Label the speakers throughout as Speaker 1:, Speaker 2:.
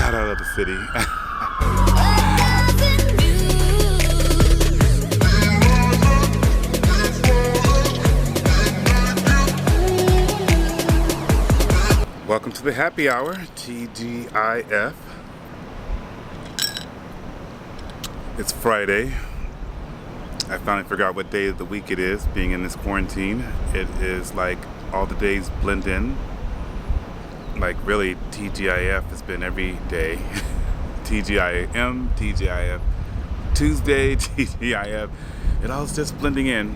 Speaker 1: God, I love the city. Welcome to the happy hour, TGIF. It's Friday. I finally forgot what day of the week it is, being in this quarantine. It is like all the days blend in. Like really, TGIF has been every day. TGIM, TGIF, Tuesday, TGIF. It all's just blending in.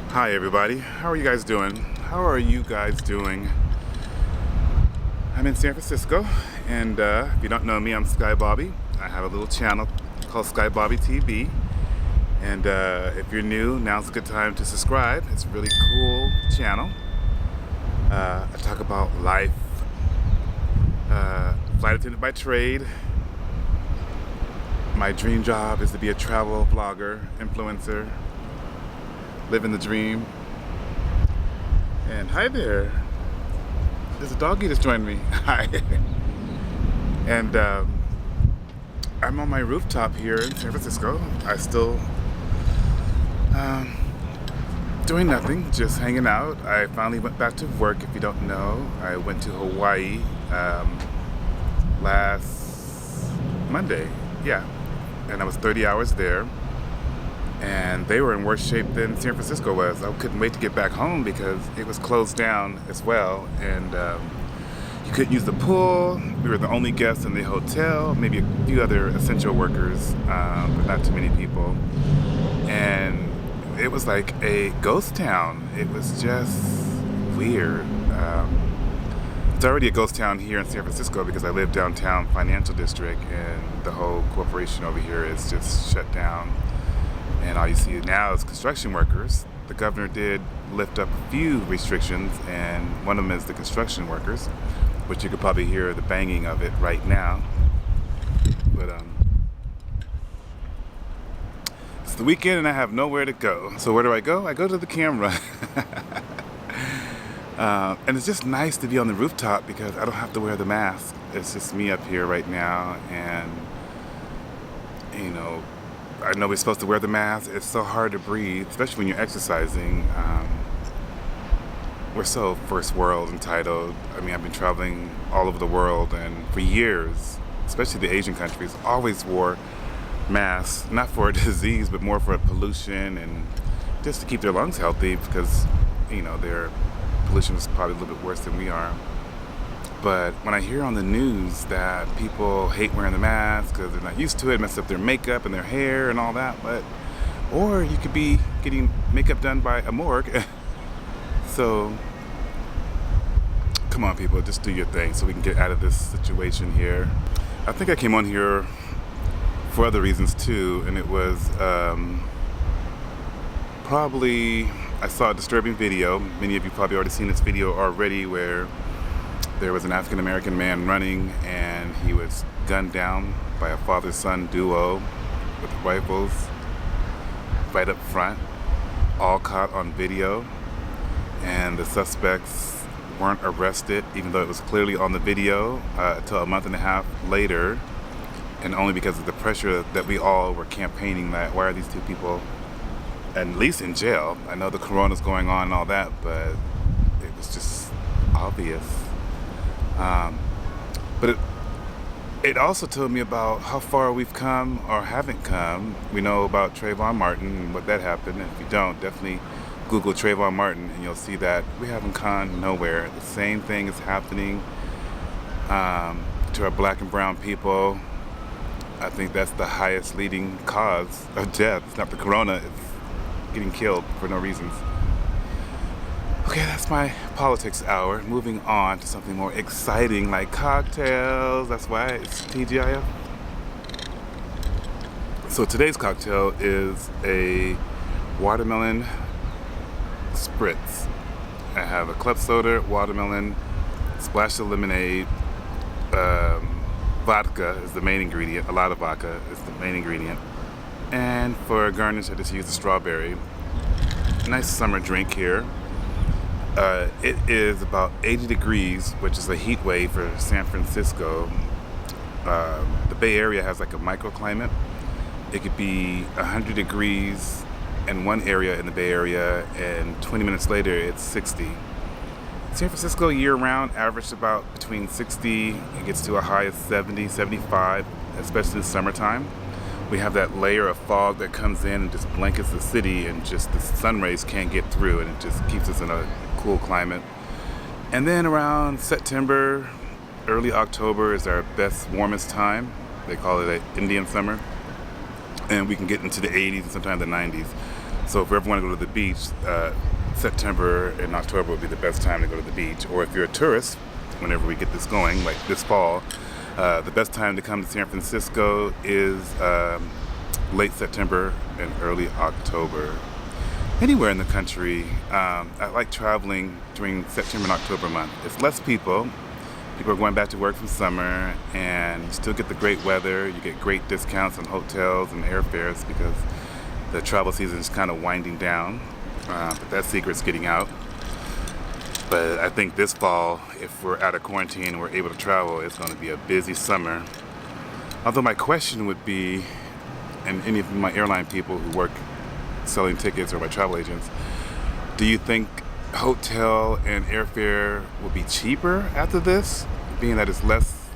Speaker 1: Hi everybody, how are you guys doing? How are you guys doing? I'm in San Francisco, and if you don't know me, I'm Sky Bobby. I have a little channel called Sky Bobby TV, and if you're new, now's a good time to subscribe. It's a really cool channel. I talk about life, flight attendant by trade. My dream job is to be a travel blogger, influencer, living the dream. And hi there. There's a doggy just joined me. Hi. And I'm on my rooftop here in San Francisco. I still doing nothing, just hanging out. I finally went back to work, if you don't know. I went to Hawaii last Monday, yeah. And I was 30 hours there. And they were in worse shape than San Francisco was. I couldn't wait to get back home because it was closed down as well. And you couldn't use the pool. We were the only guests in the hotel, maybe a few other essential workers, but not too many people. And it was like a ghost town. It was just weird. It's already a ghost town here in San Francisco because I live downtown Financial District, and the whole corporation over here is just shut down. And all you see now is construction workers. The governor did lift up a few restrictions, and one of them is the construction workers, which you could probably hear the banging of it right now. But it's the weekend and I have nowhere to go. So where do I go? I go to the camera. And it's just nice to be on the rooftop because I don't have to wear the mask. It's just me up here right now, and you know, I know we're supposed to wear the mask. It's so hard to breathe, especially when you're exercising. We're so first world entitled. I mean, I've been traveling all over the world, and for years, especially the Asian countries, always wore masks, not for a disease, but more for pollution and just to keep their lungs healthy because, you know, their pollution is probably a little bit worse than we are. But when I hear on the news that people hate wearing the mask because they're not used to it, mess up their makeup and their hair and all that, or you could be getting makeup done by a morgue. So, come on people, just do your thing so we can get out of this situation here. I think I came on here for other reasons too, and it was probably, I saw a disturbing video. Many of you probably already seen this video already where there was an African-American man running and he was gunned down by a father-son duo with rifles right up front, all caught on video, and the suspects weren't arrested even though it was clearly on the video until a month and a half later, and only because of the pressure that we all were campaigning that why are these two people at least in jail? I know the corona's going on and all that, but it was just obvious. But it also told me about how far we've come or haven't come. We know about Trayvon Martin and what that happened. And if you don't, definitely Google Trayvon Martin and you'll see that we haven't gone nowhere. The same thing is happening to our black and brown people. I think that's the highest leading cause of death. It's not the corona, it's getting killed for no reasons. Okay, that's my politics hour. Moving on to something more exciting like cocktails. That's why it's TGIF. So today's cocktail is a watermelon spritz. I have a club soda, watermelon, splash of lemonade, vodka is the main ingredient. A lot of vodka is the main ingredient. And for garnish, I just use the strawberry. Nice summer drink here. It is about 80 degrees, which is a heat wave for San Francisco. The Bay Area has like a microclimate. It could be 100 degrees in one area in the Bay Area, and 20 minutes later it's 60. San Francisco year-round averaged about between 60. It gets to a high of 70, 75, especially in the summertime. We have that layer of fog that comes in and just blankets the city, and just the sun rays can't get through, and it just keeps us in a cool climate. And then around September, early October is our best, warmest time. They call it an Indian summer. And we can get into the 80s and sometimes the 90s. So if we ever want to go to the beach, September and October would be the best time to go to the beach. Or if you're a tourist, whenever we get this going, like this fall, the best time to come to San Francisco is late September and early October. Anywhere in the country, I like traveling during September and October month. It's less people. People are going back to work from summer, and you still get the great weather. You get great discounts on hotels and airfares because the travel season is kind of winding down. But that secret's getting out. But I think this fall, if we're out of quarantine and we're able to travel, it's going to be a busy summer. Although my question would be, and any of my airline people who work selling tickets or my travel agents, do you think hotel and airfare will be cheaper after this, being that it's less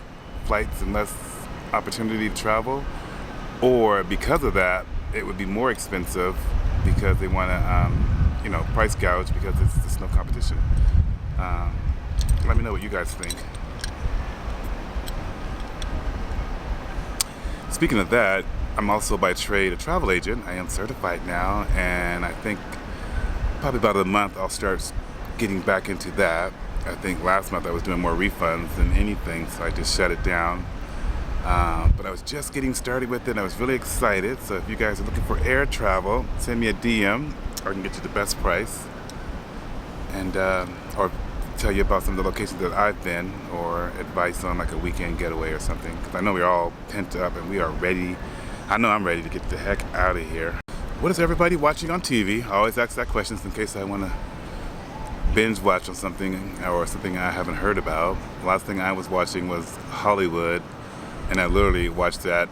Speaker 1: flights and less opportunity to travel? Or because of that, it would be more expensive because they want to, price gouge because there's no competition? Let me know what you guys think. Speaking of that, I'm also by trade a travel agent. I am certified now, and I think probably about a month I'll start getting back into that. I think last month I was doing more refunds than anything, so I just shut it down. But I was just getting started with it, and I was really excited. So if you guys are looking for air travel, send me a DM, or I can get you the best price, and or tell you about some of the locations that I've been, or advice on like a weekend getaway or something. Because I know we're all pent up and we are ready. I know I'm ready to get the heck out of here. What is everybody watching on TV? I always ask that question in case I want to binge watch on something or something I haven't heard about. The last thing I was watching was Hollywood, and I literally watched that,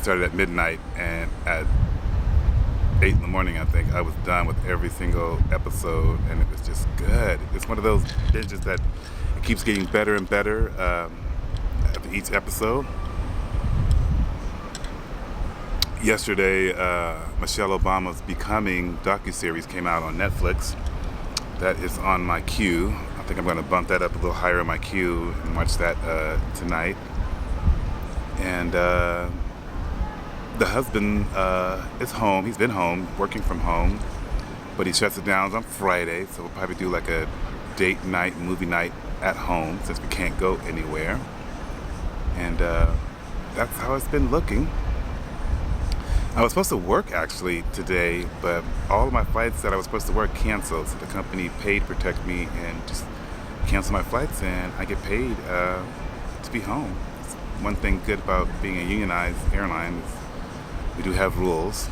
Speaker 1: started at midnight, and at 8 in the morning, I think, I was done with every single episode, and it was just good. It's one of those binges that it keeps getting better and better after each episode. Yesterday, Michelle Obama's Becoming docuseries came out on Netflix. That is on my queue. I think I'm going to bump that up a little higher in my queue and watch that tonight. And the husband is home. He's been home, working from home, but he shuts it down on Friday, so we'll probably do like a date night, movie night at home since we can't go anywhere. And that's how it's been looking. I was supposed to work actually today, but all of my flights that I was supposed to work canceled. So the company paid to protect me and just cancel my flights, and I get paid to be home. It's one thing good about being a unionized airline is we do have rules.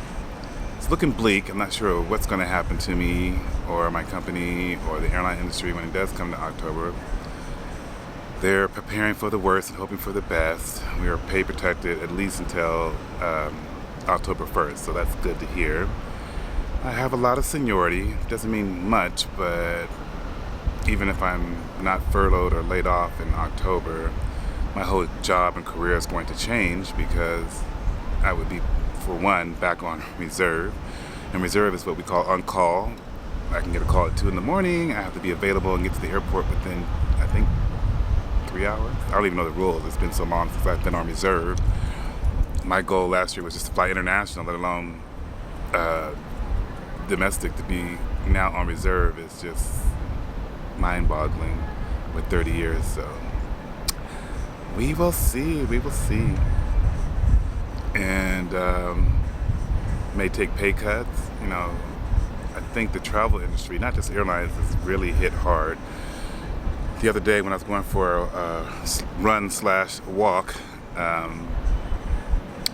Speaker 1: It's looking bleak. I'm not sure what's going to happen to me or my company or the airline industry when it does come to October. They're preparing for the worst and hoping for the best. We are pay protected at least until October 1st, so that's good to hear. I have a lot of seniority. Doesn't mean much, but even if I'm not furloughed or laid off in October, my whole job and career is going to change because I would be, for one, back on reserve. And reserve is what we call on call. I can get a call at 2 in the morning. I have to be available and get to the airport within, I think, 3 hours. I don't even know the rules. It's been so long since I've been on reserve. My goal last year was just to fly international, let alone domestic. To be now on reserve is just mind-boggling with 30 years. So we will see. And may take pay cuts. I think the travel industry, not just airlines, is really hit hard. The other day when I was going for a run/walk,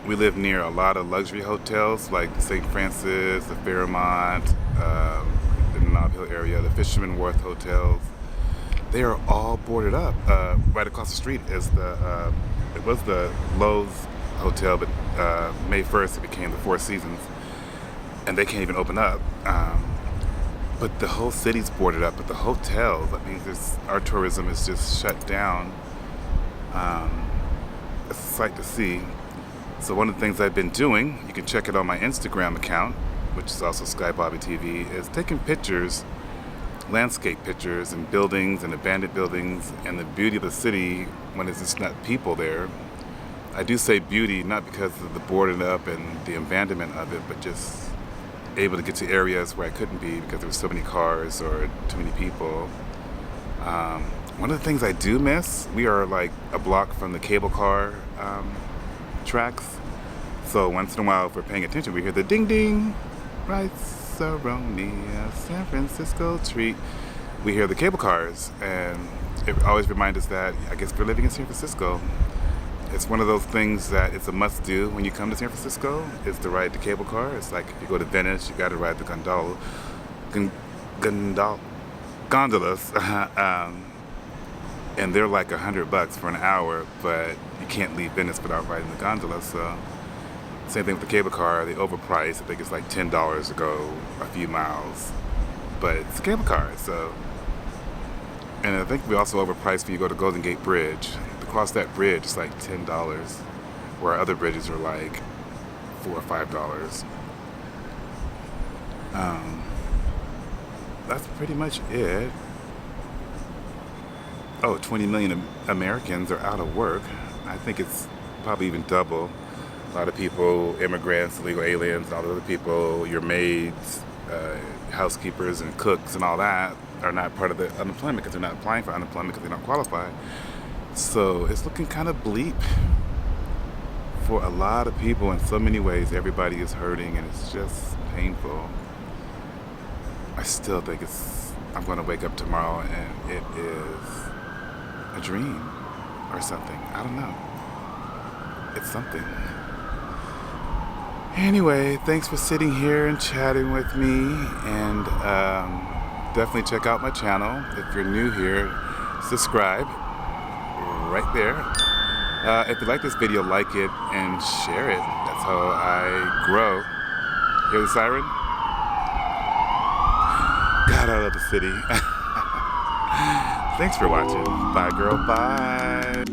Speaker 1: we live near a lot of luxury hotels like the St. Francis, the Fairmont, in the Nob Hill area, the Fisherman Wharf hotels. they are all boarded up. Right across the street is it was the Lowe's hotel, but May 1st it became the Four Seasons, and they can't even open up. But the whole city's boarded up, but the hotels, I mean, our tourism is just shut down. It's a sight to see. So one of the things I've been doing, you can check it on my Instagram account, which is also SkyBobbyTV, is taking pictures, landscape pictures, and buildings and abandoned buildings, and the beauty of the city when it's just not people there. I do say beauty not because of the boarding up and the abandonment of it, but just able to get to areas where I couldn't be because there were so many cars or too many people. One of the things I do miss, we are like a block from the cable car tracks. So once in a while, if we're paying attention, we hear the ding ding, right, Saronia, San Francisco treat. We hear the cable cars, and it always reminds us that I guess we're living in San Francisco. It's one of those things that it's a must do when you come to San Francisco, is to ride the cable car. It's like if you go to Venice, you got to ride the gondolas. And they're like $100 for an hour, but you can't leave Venice without riding the gondola. So same thing with the cable car, they overpriced. I think it's like $10 to go a few miles, but it's a cable car. So, and I think we also overpriced when you go to Golden Gate Bridge. To cross that bridge, it's like $10, where other bridges are like $4 or $5. That's pretty much it. Oh, 20 million Americans are out of work. I think it's probably even double. A lot of people, immigrants, illegal aliens, and all the other people, your maids, housekeepers and cooks and all that are not part of the unemployment because they're not applying for unemployment because they don't qualify. So it's looking kind of bleak for a lot of people in so many ways. Everybody is hurting and it's just painful. I still think I'm going to wake up tomorrow and it is a dream or something. I don't know. It's something. Anyway, thanks for sitting here and chatting with me, and definitely check out my channel. If you're new here, subscribe right there. If you like this video, like it and share it. That's how I grow. Hear the siren? God, I love the city. Thanks for watching. Bye, girl. Bye.